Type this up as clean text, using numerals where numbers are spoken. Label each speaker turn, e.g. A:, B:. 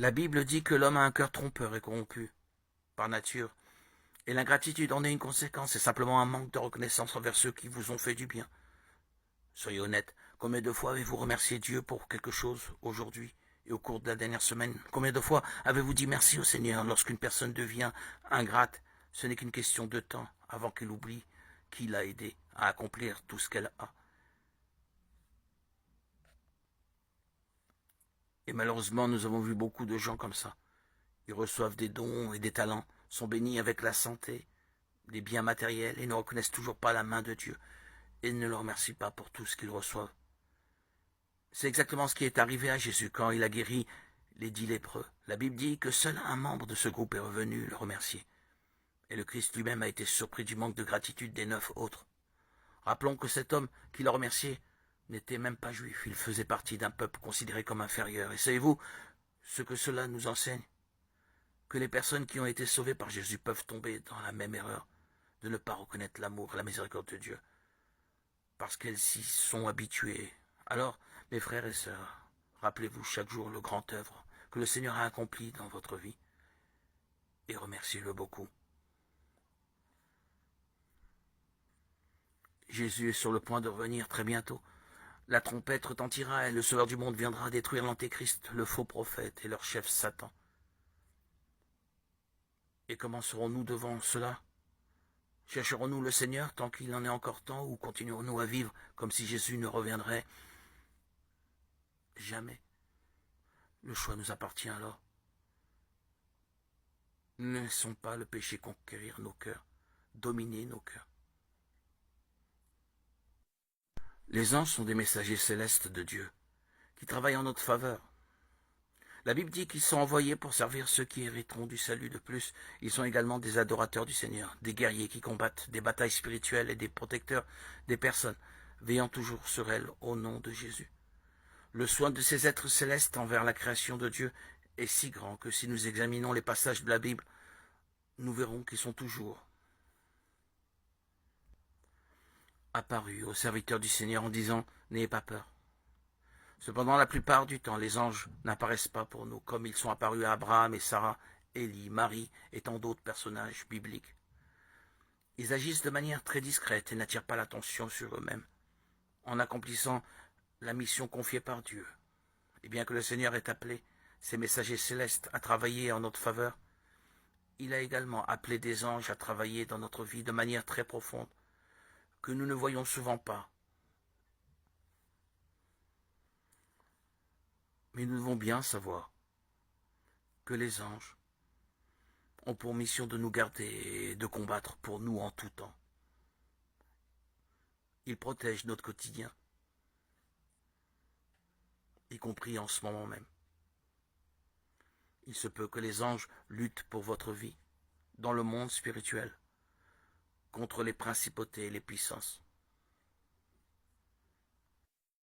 A: La Bible dit que l'homme a un cœur trompeur et corrompu, par nature, et l'ingratitude en est une conséquence, c'est simplement un manque de reconnaissance envers ceux qui vous ont fait du bien. Soyez honnête, combien de fois avez-vous remercié Dieu pour quelque chose aujourd'hui et au cours de la dernière semaine? Combien de fois avez-vous dit merci au Seigneur lorsqu'une personne devient ingrate? Ce n'est qu'une question de temps avant qu'elle oublie qui l'a aidé à accomplir tout ce qu'elle a. Et malheureusement, nous avons vu beaucoup de gens comme ça. Ils reçoivent des dons et des talents, sont bénis avec la santé, des biens matériels et ne reconnaissent toujours pas la main de Dieu et ne le remercient pas pour tout ce qu'ils reçoivent. C'est exactement ce qui est arrivé à Jésus quand il a guéri les 10 lépreux. La Bible dit que seul un membre de ce groupe est revenu le remercier. Et le Christ lui-même a été surpris du manque de gratitude des 9 autres. Rappelons que cet homme qui l'a remercié n'était même pas juif, il faisait partie d'un peuple considéré comme inférieur. Et savez-vous ce que cela nous enseigne? Que les personnes qui ont été sauvées par Jésus peuvent tomber dans la même erreur de ne pas reconnaître l'amour et la miséricorde de Dieu, parce qu'elles s'y sont habituées. Alors, mes frères et sœurs, rappelez-vous chaque jour le grand œuvre que le Seigneur a accompli dans votre vie et remerciez-le beaucoup. Jésus est sur le point de revenir très bientôt. La trompette retentira et le Sauveur du monde viendra détruire l'Antéchrist, le faux prophète et leur chef Satan. Et comment serons-nous devant cela? Chercherons-nous le Seigneur tant qu'il en est encore temps ou continuerons-nous à vivre comme si Jésus ne reviendrait jamais? Le choix nous appartient alors. Ne laissons pas le péché conquérir nos cœurs, dominer nos cœurs. Les anges sont des messagers célestes de Dieu, qui travaillent en notre faveur. La Bible dit qu'ils sont envoyés pour servir ceux qui hériteront du salut. De plus, ils sont également des adorateurs du Seigneur, des guerriers qui combattent des batailles spirituelles et des protecteurs des personnes, veillant toujours sur elles au nom de Jésus. Le soin de ces êtres célestes envers la création de Dieu est si grand que si nous examinons les passages de la Bible, nous verrons qu'ils sont toujours apparus aux serviteurs du Seigneur en disant « N'ayez pas peur ». Cependant, la plupart du temps, les anges n'apparaissent pas pour nous, comme ils sont apparus à Abraham et Sarah, Élie, Marie et tant d'autres personnages bibliques. Ils agissent de manière très discrète et n'attirent pas l'attention sur eux-mêmes, en accomplissant la mission confiée par Dieu. Et bien que le Seigneur ait appelé ses messagers célestes à travailler en notre faveur, il a également appelé des anges à travailler dans notre vie de manière très profonde, que nous ne voyons souvent pas. Mais nous devons bien savoir que les anges ont pour mission de nous garder et de combattre pour nous en tout temps. Ils protègent notre quotidien, y compris en ce moment même. Il se peut que les anges luttent pour votre vie, dans le monde spirituel, contre les principautés et les puissances.